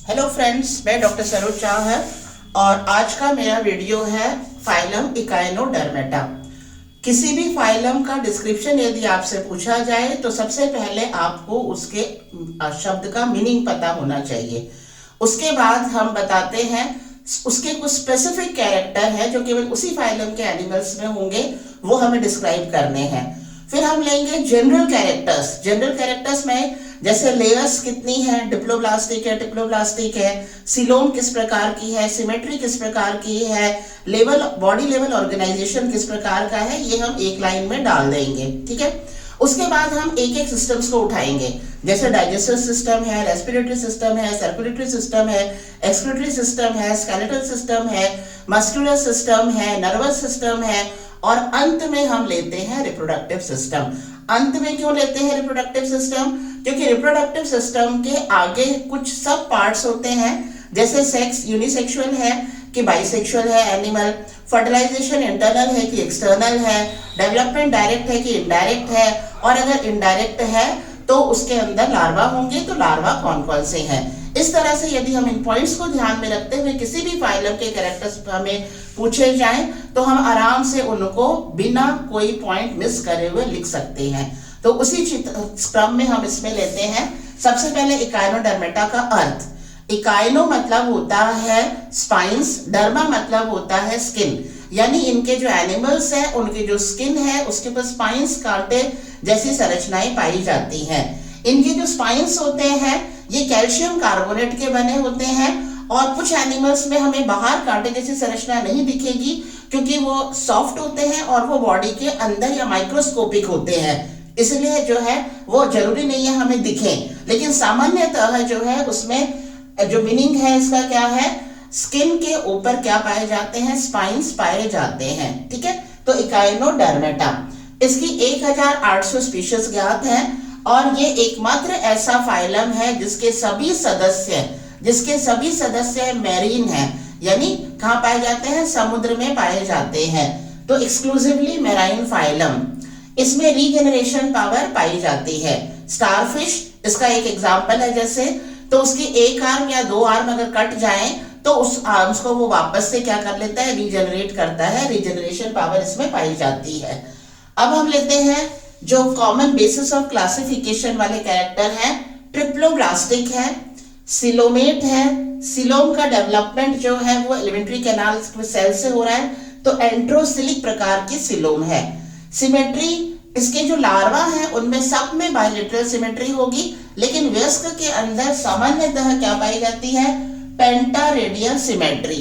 Hello friends, मैं doctor Saroj Shah है और आज का मेरा वीडियो है फाइलम इकाइनोडर्मेटा। किसी भी फाइलम का डिस्क्रिप्शन यदि आपसे पूछा जाए तो सबसे पहले आपको उसके शब्द का मीनिंग पता होना चाहिए। उसके बाद हम बताते हैं उसके कुछ स्पेसिफिक कैरेक्टर है जो केवल उसी फाइलम के एनिमल्स में होंगे, वो हमें डिस्क्राइब करने हैं। फिर हम लेंगे जनरल कैरेक्टर्स में जैसे लेयर्स कितनी है, डिप्लोब्लास्टिक है, सिलोम किस प्रकार की है, सिमेट्री किस प्रकार की है, बॉडी लेवल ऑर्गेनाइजेशन किस प्रकार का है, ये हम एक लाइन में डाल देंगे। ठीक है, उसके बाद हम एक एक सिस्टम्स को उठाएंगे, जैसे डाइजेस्टिव सिस्टम है, रेस्पिरेटरी सिस्टम है, सर्कुलेटरी सिस्टम है, एक्सक्रीटरी सिस्टम है, स्केलेटल सिस्टम है, मस्कुलर सिस्टम है, नर्वस सिस्टम है और अंत में हम लेते हैं रिप्रोडक्टिव सिस्टम। अंत में क्यों लेते हैं रिप्रोडक्टिव सिस्टम? क्योंकि रिप्रोडक्टिव सिस्टम के आगे कुछ सब पार्ट्स होते हैं, जैसे सेक्स यूनिसेक्सुअल है कि बाइसेक्सुअल है एनिमल, फर्टिलाइजेशन इंटरनल है कि एक्सटर्नल है, डेवलपमेंट डायरेक्ट है कि इनडायरेक्ट है, और अगर इनडायरेक्ट है तो उसके अंदर लार्वा होंगे, तो लार्वा कौन कौन से हैं। इस तरह से यदि हम इन पॉइंट्स को ध्यान में रखते हुए किसी भी फाइलम के कैरेक्टर्स हमें पूछे जाएं तो हम आराम से उनको बिना कोई पॉइंट मिस करे हुए लिख सकते हैं। तो उसी क्रम में हम इसमें लेते हैं सबसे पहले इकाइनोडर्मेटा का अर्थ। इकाइनो मतलब होता है स्पाइंस, डर्मा मतलब होता है स्किन, यानी इनके जो एनिमल्स हैं उनकी जो स्किन है उसके ऊपर स्पाइंस, कांटे जैसी संरचनाएं पाई जाती हैं। इनके जो स्पाइंस होते हैं ये कैल्शियम कार्बोनेट के बने होते हैं और कुछ एनिमल्स में हमें बाहर कांटे जैसी संरचना नहीं दिखेगी क्योंकि वो सॉफ्ट होते हैं और वो बॉडी के अंदर या माइक्रोस्कोपिक होते हैं, इसलिए जो है वो जरूरी नहीं है हमें दिखें। लेकिन सामान्यतः जो है उसमें जो मीनिंग है इसका क्या है, स्किन के ऊपर क्या पाए जाते हैं, स्पाइंस पाए जाते हैं। ठीक है, तो इकाइनोडर्मेटा, इसकी 1800 स्पीशीज ज्ञात हैं और ये एकमात्र ऐसा फाइलम है जिसके सभी सदस्य मैरीन हैं, यानी कहाँ पाए जाते हैं, समुद्र में पाए जाते हैं, तो एक्सक्लूसिवली मैराइन फाइलम। इसमें रीजनरेशन पावर पाई जाती है। स्टारफिश इसका एक एग्जाम्पल है, जैसे तो उसकी एक आर्म या दो आर्म अगर कट जाए तो उस आर्म्स को वो वापस से क्या कर लेता है, रीजनरेट करता है, रीजनरेशन पावर इसमें पाई जाती है। अब हम लेते हैं जो कॉमन बेसिस ऑफ क्लासिफिकेशन वाले कैरेक्टर हैं। ट्रिप्लोब्लास्टिक है, सिलोमेट है, सिलोम का डेवलपमेंट जो है वो एलिमेंट्री कैनाल सेल से हो रहा है, तो एंट्रोसिलिक प्रकार की सिलोम है। सिमेट्री, इसके जो लार्वा है उनमें सब में बायलेटरल सिमेट्री होगी, लेकिन वयस्क के अंदर सामान्यतः क्या पाई जाती है, pentaradial symmetry.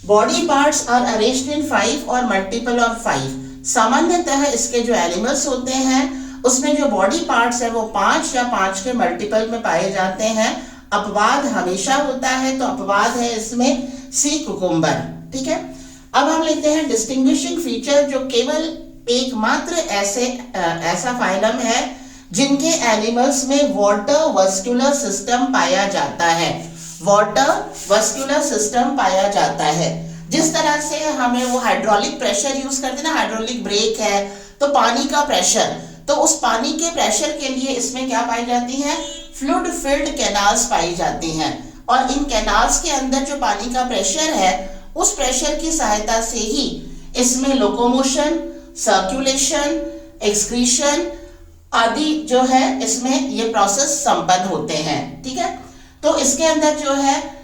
Body parts are arranged in 5 और मल्टीपल ऑफ 5। सामान्यतः इसके जो एनिमल्स होते हैं उसमें जो बॉडी पार्ट्स है वो 5 या 5 के मल्टीपल में पाए जाते हैं। अपवाद हमेशा होता है, तो अपवाद है इसमें सी कुकुम्बर। ठीक है, अब हम लेते हैं डिस्टिंग्विशिंग फीचर, जो केवल एकमात्र ऐसा फाइलम है जिनके एनिमल्स में वाटर वस्कुलर सिस्टम पाया जाता है। वाटर वस्कुलर सिस्टम पाया जाता है, जिस तरह से हमें वो हाइड्रोलिक प्रेशर यूज करते हैं ना, हाइड्रोलिक ब्रेक है तो पानी का प्रेशर, तो उस पानी के प्रेशर के लिए इसमें क्या पाई जाती है, फ्लूइड फिल्ड कैनाल्स पाई जाती हैं, और इन कैनाल्स के अंदर जो पानी का प्रेशर है उस प्रेशर की सहायता से ही इसमें लोकोमोशन, सर्कुलेशन, एक्सक्रीशन आदि जो है इसमें ये प्रोसेस संपन्न होते हैं। ठीक है, तो इसके अंदर जो है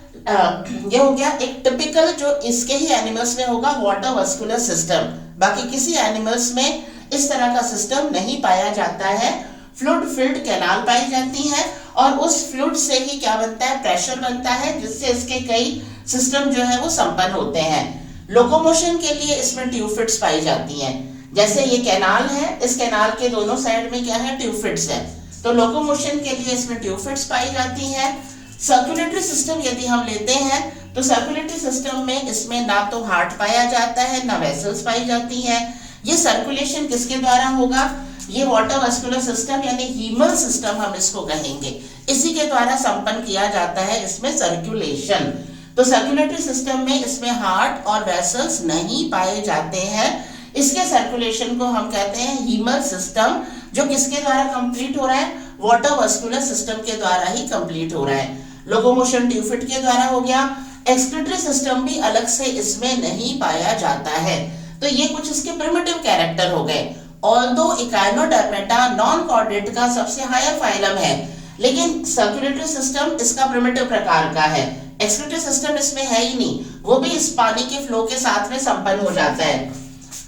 ये हो गया एक टिपिकल जो इसके ही एनिमल्स में होगा वाटर वस्कुलर सिस्टम। बाकी किसी एनिमल्स में इस तरह का सिस्टम नहीं पाया जाता है। फ्लूइड फिल्ड कैनाल पाई जाती है और उस फ्लूइड से ही क्या बनता है, प्रेशर बनता है, जिससे इसके कई सिस्टम जो है वो संपन्न होते हैं। लोकोमोशन के लिए इसमें ट्यूब पाई जाती हैं, जैसे ये कैनाल है, इस कैनाल के दोनों साइड में क्या है, ट्यूब है, तो लोकोमोशन के लिए इसमें ट्यूब पाई जाती हैं। सर्कुलेटरी सिस्टम यदि हम लेते हैं तो सर्कुलेटरी सिस्टम में इसमें ना तो हार्ट पाया जाता है ना वेसल्स पाई जाती हैं। ये सर्कुलेशन किसके द्वारा होगा, ये वाटर वस्कुलर सिस्टम यानी हीमल सिस्टम हम इसको कहेंगे, इसी के द्वारा संपन्न किया जाता है इसमें सर्कुलेशन। तो सर्कुलेटरी सिस्टम में इसमें हार्ट और वेसल्स नहीं पाए जाते हैं, इसके सर्कुलेशन को हम कहते हैं हीमल सिस्टम, जो किसके द्वारा कंप्लीट हो रहा है, वाटर वास्कुलर सिस्टम के द्वारा ही कंप्लीट हो रहा है। लोकोमोशन ट्यूफिट के द्वारा हो गया। एक्सक्रीटरी सिस्टम भी अलग से इसमें नहीं पाया जाता है। तो ये कुछ इसके प्रिमिटिव कैरेक्टर हो गए। ऑल्दो इकाइनोडर्मेटा नॉन कॉर्डेट का सबसे हायर फाइलम है, लेकिन सर्कुलेटरी सिस्टम इसका प्रिमिटिव प्रकार का है। एक्सक्रीटरी सिस्टम इसमें है ही नहीं, वो भी इस पानी के फ्लो के साथ में संपन्न हो जाता है।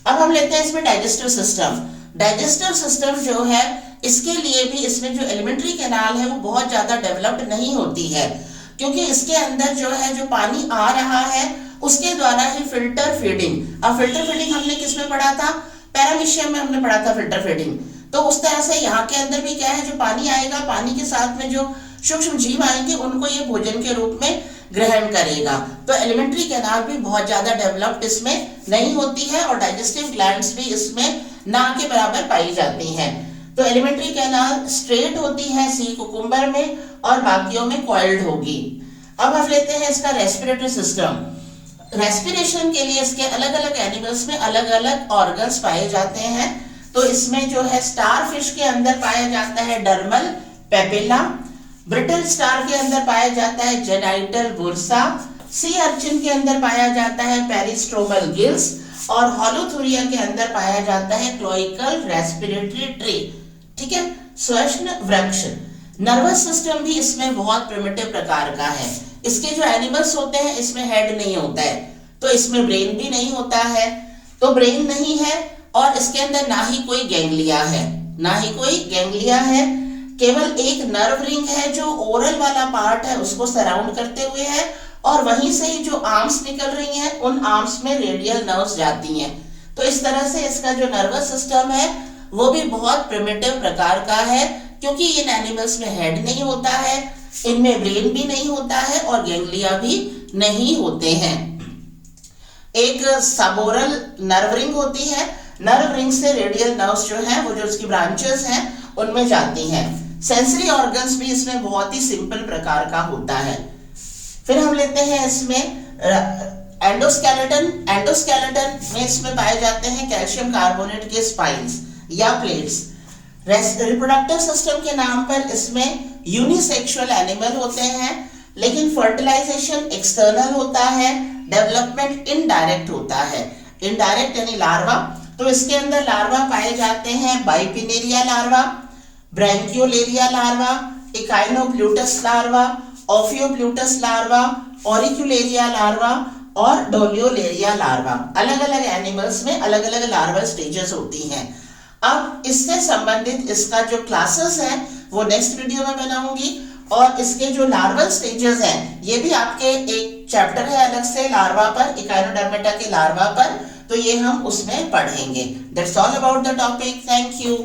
अब हम लेते हैं इसमें डाइजेस्टिव सिस्टम। डाइजेस्टिव सिस्टम जो है, इसके लिए भी इसमें जो एलिमेंट्री कैनाल है वो बहुत ज्यादा डेवलप्ड नहीं होती है, क्योंकि इसके अंदर जो है जो पानी आ रहा है उसके द्वारा ही फिल्टर फीडिंग। अब फिल्टर फीडिंग हमने किसमें पढ़ा था? पैरामीशियम में हमने पढ़ा था फिल्टर फीडिंग। तो उस तरह से यहाँ के अंदर भी क्या है, जो पानी आएगा, पानी के साथ में जो सूक्ष्म जीव आएंगे उनको ये भोजन के रूप में ग्रहण करेगा। तो एलिमेंट्री कैनाल भी बहुत ज्यादा डेवलप्ड इसमें नहीं होती है और डाइजेस्टिव ग्लैंड्स भी इसमें ना के बराबर पाई जाती हैं। तो एलिमेंट्री कैनाल स्ट्रेट होती है सी कुकुम्बर में और बाकियों में कॉइल्ड होगी। अब हम लेते हैं इसका रेस्पिरेटरी सिस्टम। रेस्पिरेशन के लिए इसके अलग अलग एनिमल्स में अलग अलग ऑर्गन्स पाए जाते हैं। तो इसमें जो है स्टार फिश के अंदर पाया जाता है डर्मल पेपिला, ब्रिटल स्टार के अंदर पाया जाता है जेनाइटल बुर्सा, सी अर्चिन के अंदर पाया जाता है पेरिस्ट्रोमल गिल्स और होलोथुरिया के अंदर पाया जाता है क्लोइकल रेस्पिरेटरी ट्री। ठीक है, श्वसन वृक्ष। नर्वस सिस्टम भी इसमें बहुत प्रिमिटिव प्रकार का है। इसके जो एनिमल्स होते हैं इसमें हेड नहीं होता है, तो इसमें ब्रेन भी नहीं होता है। तो ब्रेन नहीं है और इसके अंदर ना ही कोई गैंग्लिया है, ना ही कोई गैंग्लिया है। केवल एक नर्व रिंग है जो ओरल वाला पार्ट है उसको सराउंड करते हुए है और वहीं से ही जो आर्म्स निकल रही हैं उन आर्म्स में रेडियल नर्व्स जाती हैं। तो इस तरह से इसका जो नर्वस सिस्टम है वो भी बहुत प्रिमिटिव प्रकार का है, क्योंकि इन एनिमल्स में हेड नहीं होता है, इनमें ब्रेन भी नहीं होता है और गैंग्लिया भी नहीं होते हैं। एक सबोरल नर्व रिंग होती है, नर्व रिंग से रेडियल नर्व्स जो है वो जो उसकी ब्रांचेस हैं उनमें जाती हैं। सेंसरी ऑर्गन्स भी इसमें बहुत ही सिंपल प्रकार का होता है। फिर हम लेते हैं इसमें एंडोस्केलेटन। एंडोस्केलेटन में इसमें पाए जाते हैं कैल्शियम कार्बोनेट के स्पाइन्स या प्लेट्स। रिप्रोडक्टिव सिस्टम के नाम पर इसमें यूनिसेक्सुअल एनिमल होते हैं, लेकिन फर्टिलाइजेशन एक्सटर्नल होता है, डेवलपमेंट इनडायरेक्ट होता है। इनडायरेक्ट यानी लार्वा, तो इसके अंदर लार्वा पाए जाते हैं bipinnaria larva, brachiolaria larva, echinopluteus larva, ophiopluteus larva, auricularia larva और डोलियोलेरिया लार्वा। अलग अलग एनिमल्स में अलग अलग लार्वा स्टेजेस होती हैं। अब इससे संबंधित इसका जो क्लासेस है वो नेक्स्ट वीडियो में बनाऊंगी और इसके जो लार्वल स्टेजेस हैं ये भी आपके एक चैप्टर है अलग से लार्वा पर, इकाइनोडर्मेटा के लार्वा पर, तो ये हम उसमें पढ़ेंगे। That's all about the topic. Thank you.